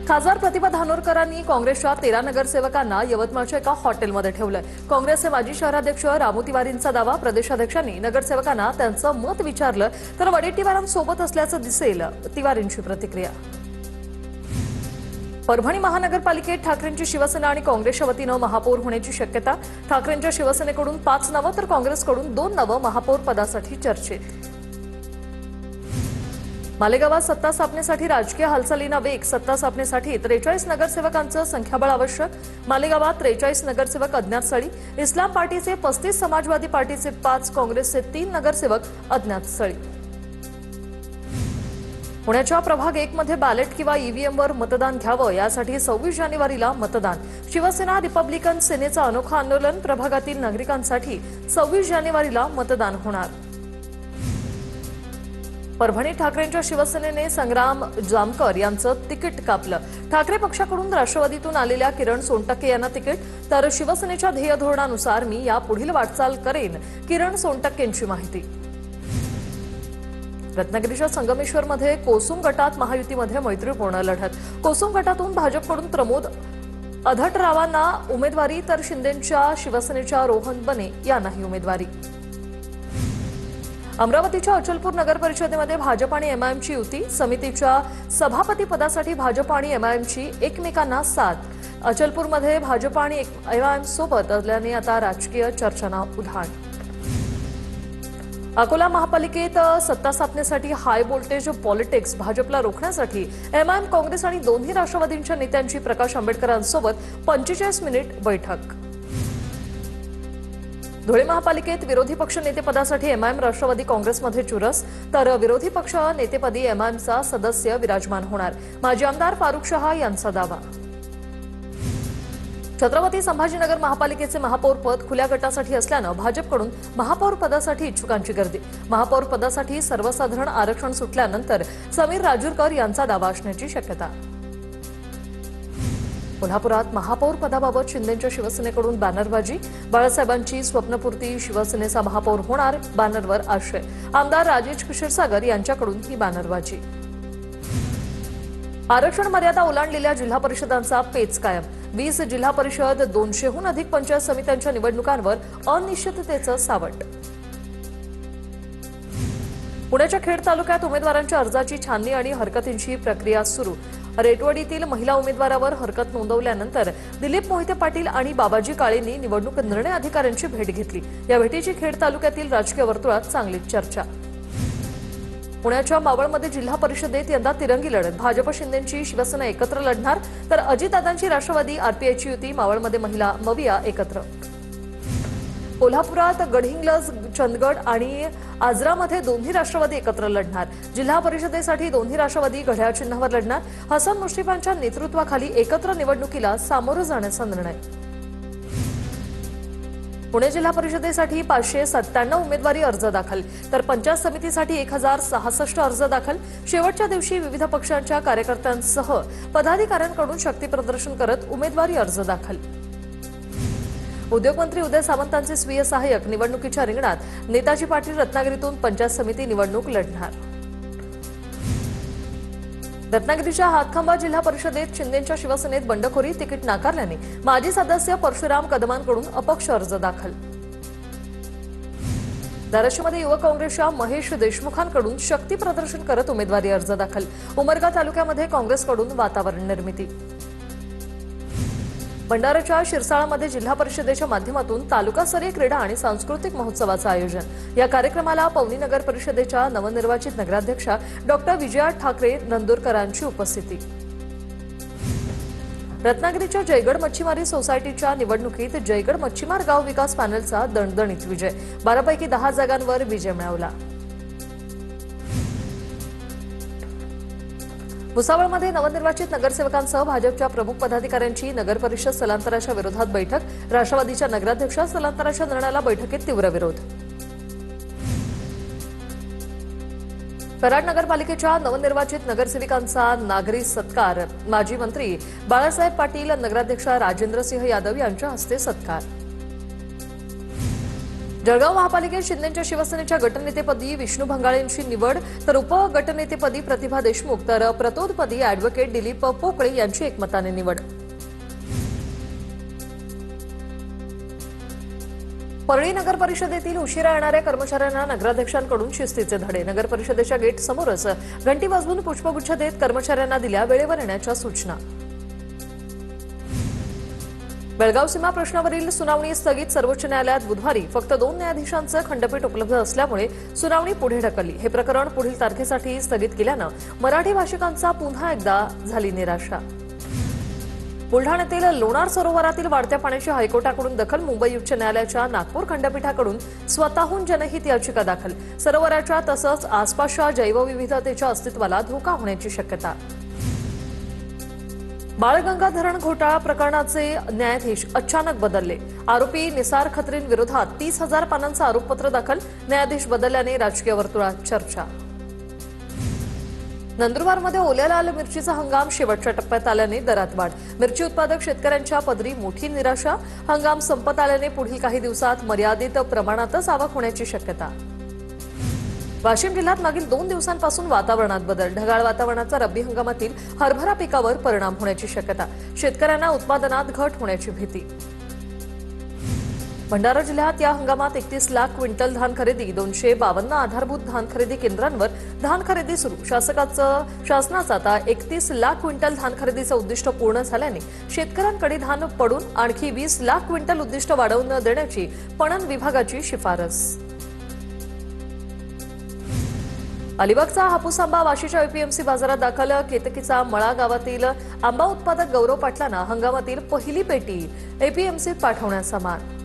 खासदार प्रतिभा धानोरकरांनी काँग्रेसच्या 13 नगरसेवकांना यवतमाळच्या एका हॉटेलमध्ये ठेवलंय। काँग्रेसचे माजी शहराध्यक्ष रामू तिवारींचा दावा, प्रदेशाध्यक्षांनी नगरसेवकांना त्यांचं मत विचारलं तर वडेट्टीवारांसोबत असल्याचं दिसेल, तिवारींची प्रतिक्रिया। परभणी महानगरपालिकेत ठाकरेंची शिवसेना आणि काँग्रेसच्या वतीनं महापौर होण्याची शक्यता। ठाकरेंच्या शिवसेनेकडून 5 नावं तर काँग्रेसकडून 2 नावं महापौर पदासाठी चर्चेत। मालेगावात सत्ता स्थापनेसाठी राजकीय हालचालींना वेग, सत्ता स्थापनेसाठी 43 नगरसेवकांचं संख्याबळ आवश्यक। मालेगावात 43 नगरसेवक अज्ञात स्थळी, इस्लाम पार्टीचे 35, समाजवादी पार्टीचे 5, काँग्रेसचे 3 नगरसेवक अज्ञात स्थळी। पुण्याच्या प्रभाग 1 मध्ये बॅलेट किंवा ईव्हीएमवर मतदान घ्यावं यासाठी 26 जानेवारीला मतदान। शिवसेना रिपब्लिकन सेनेचं अनोखं आंदोलन, प्रभागातील नागरिकांसाठी 26 जानेवारीला मतदान होणार। परभणी ठाकरेंच्या शिवसेनेने संग्राम जामकर यांचं तिकीट कापलं। ठाकरे पक्षाकडून राष्ट्रवादीतून आलेल्या किरण सोनटक्के यांना तिकीट, तर शिवसेनेच्या ध्येय धोरणानुसार मी यापुढील वाटचाल करेन, किरण सोनटक्केंची माहिती। रत्नागिरीच्या संगमेश्वरमध्ये कोसुम गटात महायुतीमध्ये मैत्रीपूर्ण लढत। कोसुम गटातून भाजपकडून प्रमोद अधटरावांना उमेदवारी, तर शिंदेंच्या शिवसेनेच्या रोहन बने यांनाही उमेदवारी। अमरावतीच्या अचलपूर नगर परिषदेमध्ये भाजप आणि एमआयएमची युती, समितीच्या सभापती पदासाठी भाजप आणि एमआयएमची एकमेकांना साथ। अचलपूरमध्ये भाजप आणि एमआयएम सोबत असल्याने आता राजकीय चर्चांना उधाण। अकोला महापालिकेत सत्ता स्थापनेसाठी हाय व्होल्टेज पॉलिटिक्स, भाजपला रोखण्यासाठी एमआयएम, काँग्रेस आणि दोन्ही राष्ट्रवादींच्या नेत्यांची प्रकाश आंबेडकरांसोबत 45 मिनिट बैठक। धुळे महापालिकेत विरोधी पक्ष नेतेपदासाठी एमआयएम, राष्ट्रवादी काँग्रेसमध्ये चुरस, तर विरोधी पक्ष नेतेपदी एमआयएमचा सदस्य विराजमान होणार। माजी आमदार फारुख शहा यांचा दावा। छत्रपती संभाजीनगर महापालिकेचे महापौर पद खुल्या गटासाठी असल्यानं भाजपकडून महापौर पदासाठी इच्छुकांची गर्दी। महापौर पदासाठी सर्वसाधारण आरक्षण सुटल्यानंतर समीर राजूरकर यांचा दावा असण्याची शक्यता। कोल्हापुरात महापौर पदाबाबत शिंदेंच्या शिवसेनेकडून बॅनरबाजी, बाळासाहेबांची स्वप्नपूर्ती, शिवसेनेचा महापौर होणार, बॅनरवर आशय। आमदार राजेश क्षीरसागर यांच्याकडून ही बॅनरबाजी। आरक्षण मर्यादा ओलांडलेल्या जिल्हा परिषदांचा पेच कायम। 20 जिल्हा परिषद, 200हून अधिक पंचायत समित्यांच्या निवडणुकांवर अनिश्चिततेचं सावट। पुण्याच्या खेड तालुक्यात उमेदवारांच्या अर्जाची छाननी आणि हरकतींची प्रक्रिया सुरू। रेटवडीतील महिला उमेदवारावर हरकत नोंदवल्यानंतर दिलीप मोहिते पाटील आणि बाबाजी काळेंनी निवडणूक निर्णय अधिकाऱ्यांची भेट घेतली। या भेटीची खेड तालुक्यातील राजकीय वर्तुळात चांगलीच चर्चा। पुण्याच्या मावळमध्ये जिल्हा परिषदेत यंदा तिरंगी लढत, भाजप शिंदेंची शिवसेना एकत्र लढणार, तर अजितदादांची राष्ट्रवादी आरपीआयची युती, मावळमध्ये महिला मविया एकत्र। कोल्हापुरात गडहिंग्लज, चंदगड आणि आजरामध्ये दोन्ही राष्ट्रवादी एकत्र लढणार। जिल्हा परिषदेसाठी दोन्ही राष्ट्रवादी घड्याळ चिन्हावर लढणार। हसन मुश्रीफांच्या नेतृत्वाखाली एकत्र निवडणुकीला सामोरं जाण्याचा निर्णय। पुणे जिल्हा परिषदेसाठी 597 उमेदवारी अर्ज दाखल, तर पंचायत समितीसाठी 1066 अर्ज दाखल। शेवटच्या दिवशी विविध पक्षांच्या कार्यकर्त्यांसह पदाधिकाऱ्यांकडून शक्तीप्रदर्शन करत उमेदवारी अर्ज दाखल। उद्योगमंत्री उदय सामंतांचे स्वीय सहाय्यक निवडणुकीच्या रिंगणात, नेताजी पाटील रत्नागिरीतून पंचायत समिती निवडणूक लढणार। रत्नागिरीच्या हातखंबा जिल्हा परिषदेत शिंदेंच्या शिवसेनेत बंडखोरी, तिकीट नाकारल्याने माजी सदस्य परशुराम कदमांकडून अपक्ष अर्ज दाखल। धाराशिवमध्ये युवक काँग्रेसच्या महेश देशमुखांकडून शक्ती प्रदर्शन करत उमेदवारी अर्ज दाखल। उमरगा तालुक्यामध्ये काँग्रेसकडून वातावरण निर्मिती। भंडाराच्या शिरसाळामध्ये जिल्हा परिषदेच्या माध्यमातून तालुकास्तरीय क्रीडा आणि सांस्कृतिक महोत्सवाचं आयोजन। या कार्यक्रमाला पवनी नगर परिषदेच्या नवनिर्वाचित नगराध्यक्षा डॉक्टर विजया ठाकरे नंदुरकरांची उपस्थिती। रत्नागिरीच्या जयगड मच्छीमारी सोसायटीच्या निवडणुकीत जयगड मच्छीमार गाव विकास पॅनलचा दणदणीत विजय, 12 पैकी 10 जागांवर विजय मिळवला। भुसावळमध्ये नवनिर्वाचित नगरसेवकांसह भाजपच्या प्रमुख पदाधिकाऱ्यांची नगर परिषद स्थलांतराच्या विरोधात बैठक। राष्ट्रवादीच्या नगराध्यक्षा स्थलांतराच्या निर्णयाला बैठकीत तीव्र विरोध। कराड नगरपालिकेच्या नवनिर्वाचित नगरसेविकांचा नागरी सत्कार। माजी मंत्री बाळासाहेब पाटील, नगराध्यक्षा राजेंद्रसिंह यादव यांच्या हस्ते सत्कार। जळगाव महापालिकेत शिंदेच्या शिवसेनेच्या गटनेतेपदी विष्णू भंगाळेंची निवड, तर उपगटनेतेपदी प्रतिभा देशमुख तर प्रतोदपदी अॅडव्होकेट दिलीप पोकळे यांची एकमताने निवड. परळी नगर परिषदेतील उशिरा येणाऱ्या कर्मचाऱ्यांना नगराध्यक्षांकडून शिस्तीचे धडे. नगर परिषदेच्या गेट समोरच घंटी वाजवून पुष्पगुच्छ देत कर्मचाऱ्यांना दिल्या वेळेवर येण्याच्या सूचना. बेळगाव सीमा प्रश्नावरील सुनावणी स्थगित. सर्वोच्च न्यायालयात बुधवारी फक्त 2 न्यायाधीशांचं खंडपीठ उपलब्ध असल्यामुळे सुनावणी पुढे ढकलली. हे प्रकरण पुढील तारखेसाठी स्थगित केल्यानं मराठी भाषिकांचा पुन्हा एकदा झाली निराशा. बुलढाण्यातील लोणार सरोवरातील वाढत्या पाण्याची हायकोर्टाकडून दखल. मुंबई उच्च न्यायालयाच्या नागपूर खंडपीठाकडून स्वतःहून जनहित याचिका दाखल. सरोवराच्या तसंच आसपासच्या जैवविविधतेच्या अस्तित्वाला धोका होण्याची शक्यता. बाळगंगा धरण घोटाळा प्रकरणाचे न्यायाधीश अचानक बदलले. आरोपी निसार खत्रींविरोधात 30,000 पानांचं आरोपपत्र दाखल. न्यायाधीश बदलल्याने राजकीय वर्तुळात चर्चा. नंदुरबारमध्ये ओल्या लाल मिरचीचा हंगाम शेवटच्या टप्प्यात आल्याने दरात वाढ. मिरची उत्पादक शेतकऱ्यांच्या पदरी मोठी निराशा. हंगाम संपत आल्याने पुढील काही दिवसात मर्यादित प्रमाणातच आवक होण्याची शक्यता. वाशिम जिल्ह्यात मागील 2 दिवसांपासून वातावरणात बदल. ढगाळ वातावरणाचा रब्बी हंगामातील हरभरा पिकावर परिणाम होण्याची शक्यता. शेतकऱ्यांना उत्पादनात घट होण्याची भीती. भंडारा जिल्ह्यात या हंगामात 31 लाख क्विंटल धान खरेदी. 252 आधारभूत धान खरेदी केंद्रांवर धान खरेदी सुरू. शासनाचं आता 31 लाख क्विंटल धान खरेदीचं उद्दिष्ट पूर्ण झाल्याने शेतकऱ्यांकडे धान पडून आणखी 20 लाख क्विंटल उद्दिष्ट वाढवून देण्याची पणन विभागाची शिफारस. अलिबागचा हापूस आंबा वाशीच्या एपीएमसी बाजारात दाखल. केतकीचा मळा गावातील आंबा उत्पादक गौरव पाटलांना हंगामातील पहिली पेटी एपीएमसीत पाठवण्याचा मान.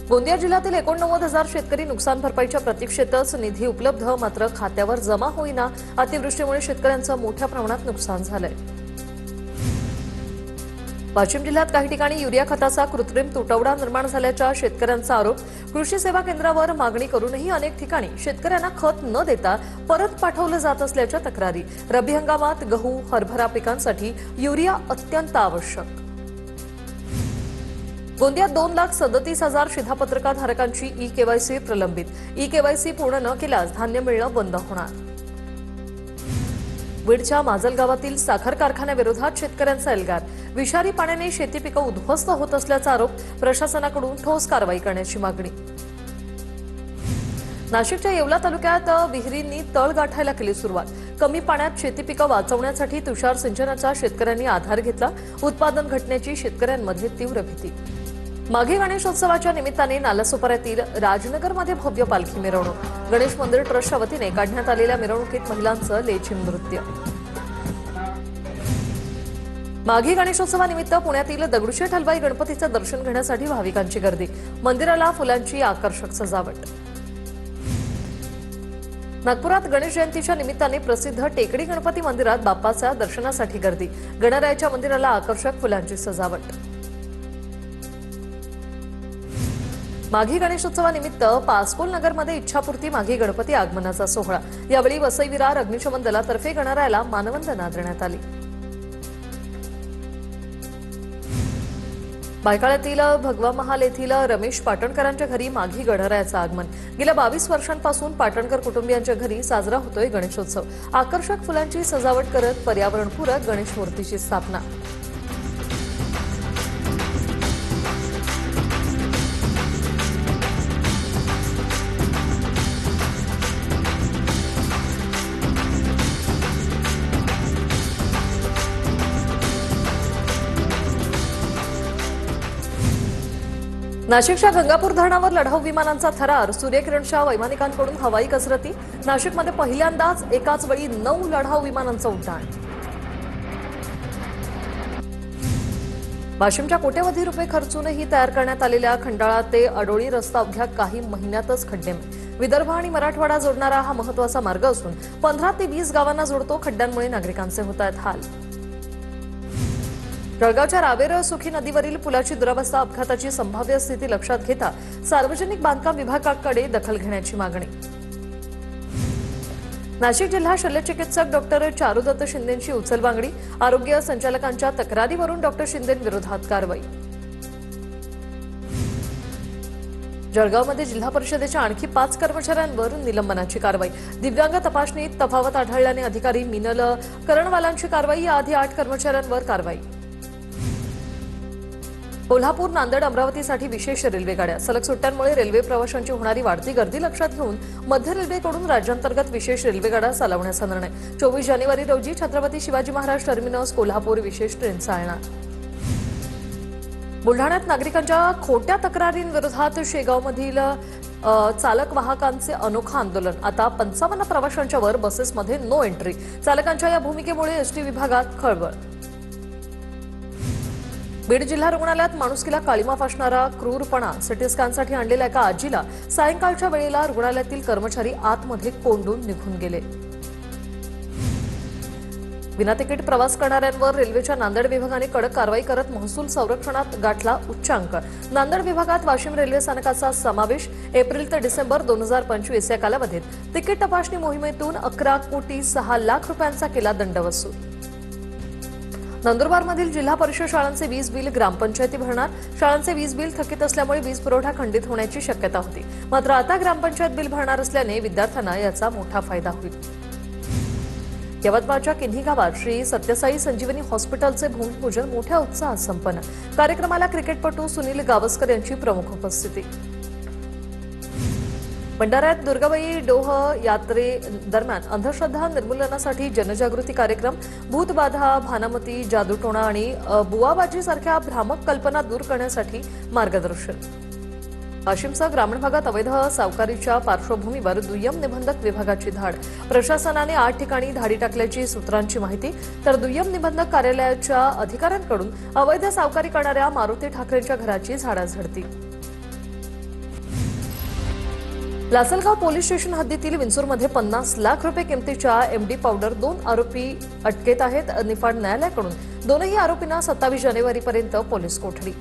गोंदिया जिल्ह्यातील 89,000 शेतकरी नुकसान भरपाईच्या प्रतीक्षेतच. निधी उपलब्ध मात्र खात्यावर जमा होईना. अतिवृष्टीमुळे शेतकऱ्यांचं मोठ्या प्रमाणात नुकसान झालंय. वाशिम जिल्ह्यात काही ठिकाणी युरिया खताचा कृत्रिम तुटवडा निर्माण झाल्याचा शेतकऱ्यांचा आरोप. कृषी सेवा केंद्रावर मागणी करूनही अनेक ठिकाणी शेतकऱ्यांना खत न देता परत पाठवलं जात असल्याच्या तक्रारी. रब्बी हंगामात गहू, हरभरा पिकांसाठी युरिया अत्यंत आवश्यक. गोंदियात 2,37,000 शिधापत्रकाधारकांची ई-केवायसी प्रलंबित. ई-केवायसी पूर्ण न केल्यास धान्य मिळणं बंद होणार. बीडच्या माजलगावातील साखर कारखान्याविरोधात शेतकऱ्यांचा एल्गार. विषारी पाण्याने शेती पिकं उद्ध्वस्त होत असल्याचा आरोप. प्रशासनाकडून ठोस कारवाई करण्याची मागणी. नाशिकच्या येवला तालुक्यात विहिरींनी तळ गाठायला केली सुरुवात. कमी पाण्यात शेती पिकं वाचवण्यासाठी तुषार सिंचनाचा शेतकऱ्यांनी आधार घेतला. उत्पादन घटण्याची शेतकऱ्यांमध्ये तीव्र भीती. माघी गणेशोत्सवाच्या निमित्ताने नालासोपाऱ्यातील राजनगरमध्ये भव्य पालखी मिरवणूक. गणेश मंदिर ट्रस्टच्या वतीने काढण्यात आलेल्या मिरवणुकीत महिलांचं लेझिम नृत्य. माघी गणेशोत्सवानिमित्त पुण्यातील दगडूशेठ हलवाई गणपतीचं दर्शन घेण्यासाठी भाविकांची गर्दी. मंदिराला फुलांची आकर्षक सजावट. नागपुरात गणेश जयंतीच्या निमित्ताने प्रसिद्ध टेकडी गणपती मंदिरात बाप्पाच्या दर्शनासाठी गर्दी. गणरायाच्या मंदिराला आकर्षक फुलांची सजावट. माघी गणेशोत्सवानिमित्त पासपोल नगरमध्ये इच्छापूर्ती माघी गणपती आगमनाचा सोहळा. यावेळी वसई विरार अग्निशमन दलातर्फे गणरायाला मानवंदना देण्यात आली. बायकाळ्यातील भगवा महाल येथील रमेश पाटणकरांच्या घरी माघी गणरायाचं आगमन. गेल्या 22 वर्षांपासून पाटणकर कुटुंबियांच्या घरी साजरा होतोय गणेशोत्सव. आकर्षक फुलांची सजावट करत पर्यावरणपूरक गणेश मूर्तीची स्थापना. नाशिकच्या गंगापूर धरणावर लढाऊ विमानांचा थरार. सूर्यकिरणच्या वैमानिकांकडून हवाई कसरती. नाशिकमध्ये पहिल्यांदाच एकाच वेळी 9 लढाऊ विमानांचं उड्डाण. वाशिमच्या कोट्यवधी रुपये खर्चूनही तयार करण्यात आलेल्या खंडाळा ते अडोळी रस्ता अवघ्या काही महिन्यातच खड्डेमय. विदर्भ आणि मराठवाडा जोडणारा हा महत्त्वाचा मार्ग असून 15 ते 20 गावांना जोडतो. खड्ड्यांमुळे नागरिकांचे होत आहेत हाल. जळगावच्या रावेर सुखी नदीवरील पुलाची दुरावस्था. अपघाताची संभाव्य स्थिती लक्षात घेता सार्वजनिक बांधकाम विभागाकडे दखल घेण्याची मागणी. नाशिक जिल्हा शल्यचिकित्सक डॉक्टर चारुदत्त शिंदेंची उचलबांगडी. आरोग्य संचालकांच्या तक्रारीवरून डॉक्टर शिंदेंविरोधात कारवाई. जळगावमध्ये जिल्हा परिषदेच्या आणखी 5 कर्मचाऱ्यांवर निलंबनाची कारवाई। दिव्यांग तपासणीत तफावत आढळल्याने अधिकारी मिनल करणवालांची कारवाई। याआधी 8 कर्मचाऱ्यांवर कारवाई। कोल्हापूर, नांदेड, अमरावतीसाठी विशेष रेल्वेगाड्या। सलग सुट्ट्यांमुळे रेल्वे प्रवाशांची होणारी वाढती गर्दी लक्षात घेऊन मध्य रेल्वेकडून राज्यांतर्गत विशेष रेल्वेगाड्या चालवण्याचा निर्णय। 24 जानेवारी रोजी छत्रपती शिवाजी महाराज टर्मिनस कोल्हापूर विशेष ट्रेन चालणार। बुलढाण्यात नागरिकांच्या खोट्या तक्रारींविरोधात शेगावमधील चालक वाहकांचे अनोखा आंदोलन। आता 55 प्रवाशांच्या वर बसेसमध्ये नो एंट्री। चालकांच्या या भूमिकेमुळे एसटी विभागात खळबळ। बीड जिल्हा रुग्णालयात माणुसकीला काळीमा फासणारा क्रूरपणा। सिटी स्कॅनसाठी आणलेल्या एका आजीला सायंकाळच्या वेळेला रुग्णालयातील कर्मचारी आतमध्ये कोंडून निघून गेले। विनातिकीट प्रवास करणाऱ्यांवर रेल्वेच्या नांदेड विभागाने कडक कारवाई करत महसूल संरक्षणात गाठला उच्चांक। नांदेड विभागात वाशिम रेल्वे स्थानकाचा समावेश। एप्रिल ते डिसेंबर 2025 या कालावधीत तिकीट तपासणी मोहिमेतून 11,06,00,000 रुपयांचा केला दंड वसूल। नंदुरबारमधील जिल्हा परिषद शाळांचे वीज बिल ग्रामपंचायती भरणार। शाळांचे वीज बिल थकीत असल्यामुळे वीज पुरवठा खंडित होण्याची शक्यता होती, मात्र आता ग्रामपंचायत बिल भरणार असल्याने विद्यार्थ्यांना याचा मोठा फायदा होईल। यवतमाळच्या किन्ही गावात श्री सत्यसाई संजीवनी हॉस्पिटलचे भूमिपूजन मोठ्या उत्साहात संपन्न। कार्यक्रमाला क्रिकेटपटू सुनील गावस्कर यांची प्रमुख उपस्थिती। भंडाऱ्यात दुर्गाबाई डोह यात्रे दरम्यान अंधश्रद्धा निर्मूलनासाठी जनजागृती कार्यक्रम। भूतबाधा, भानामती, जादूटोणा आणि बुवाबाजी सारख्या भ्रामक कल्पना दूर करण्यासाठी मार्गदर्शन। वाशिमसह ग्रामीण भागात अवैध सावकारीच्या पार्श्वभूमीवर दुय्यम निबंधक विभागाची धाड। प्रशासनाने 8 ठिकाणी धाडी टाकल्याची सूत्रांची माहिती। तर दुय्यम निबंधक कार्यालयाच्या अधिकाऱ्यांकडून अवैध सावकारी करणाऱ्या मारुती ठाकरेंच्या घराची झाडाझडती। लासलगाव पोलीस स्टेशन हद्दीतील विंचूरमध्ये 50 लाख रुपये किमतीच्या एमडी पावडर 2 आरोपी अटकेत आहेत। निफाड न्यायालयाकडून दोनही आरोपींना 27 जानेवारीपर्यंत पोलीस कोठडी।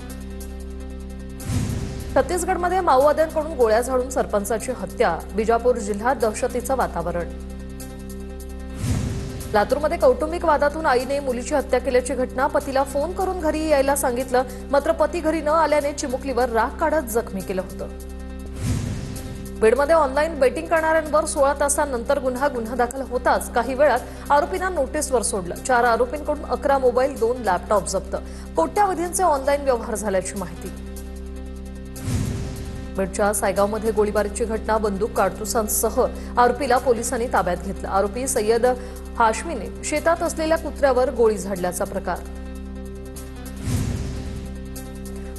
छत्तीसगडमध्ये माओवाद्यांकडून गोळ्या झाडून सरपंचाची हत्या। बिजापूर जिल्ह्यात दहशतीचं वातावरण। लातूरमध्ये कौटुंबिक वादातून आईने मुलीची हत्या केल्याची घटना। पतीला फोन करून घरी यायला सांगितलं, मात्र पती घरी न आल्याने चिमुकलीवर राग काढत जखमी केलं होतं। बीडमध्ये ऑनलाईन बेटिंग करणाऱ्यांवर 16 तासांनंतर गुन्हा दाखल होताच काही वेळात आरोपींना नोटीसवर सोडलं। 4 आरोपींकडून 11 मोबाईल, 2 लॅपटॉप जप्त। कोट्यावधींचे ऑनलाईन व्यवहार झाल्याची माहिती। बीडच्या सायगावमध्ये गोळीबाराची घटना। बंदूक काडतुसांसह आरोपीला पोलिसांनी ताब्यात घेतलं। आरोपी सय्यद हाशमीने शेतात असलेल्या कुत्र्यावर गोळी झाडल्याचा प्रकार।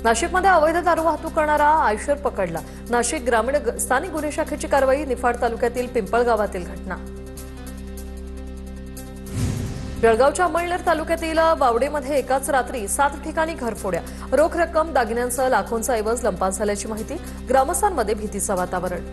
नाशिकमध्ये अवैध दारू वाहतूक करणारा आयशर पकडला। नाशिक ग्रामीण स्थानिक गुन्हे शाखेची कारवाई। निफाड तालुक्यातील पिंपळगावातील घटना। जळगावच्या अंमळनेर तालुक्यातील बावडेमध्ये एकाच रात्री 7 ठिकाणी घरफोड्या। रोख रक्कम, दागिन्यांसह लाखोंचा ऐवज लंपास झाल्याची माहिती। ग्रामस्थांमध्ये भीतीचं वातावरण।